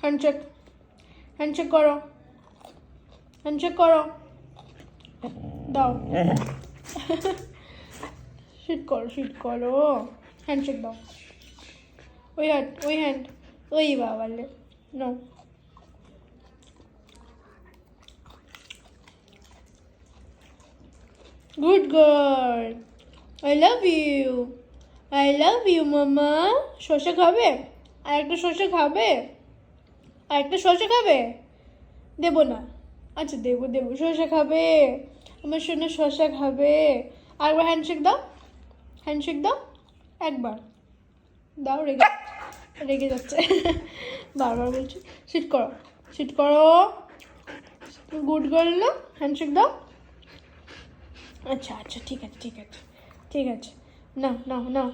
Handshake handshake করো, handshake করো, দাও। শিট করো, হ্যান্ডশেক দাও। ওই হ্যান্ড, ওই বাবালে, no. Good girl, I love you মামা। শসা খাবে? আরেকটা শসা খাবে? দেবো না? আচ্ছা দেবো, শসা খাবে? আমার সোনা শসা খাবে? আরেকবার হ্যান্ডশেক দাও, একবার দাও। রেগে যাচ্ছে, বারবার বলছি। সিট করো, গুড গার্ল না? হ্যান্ডশেক দাও। আচ্ছা ঠিক আছে, নাও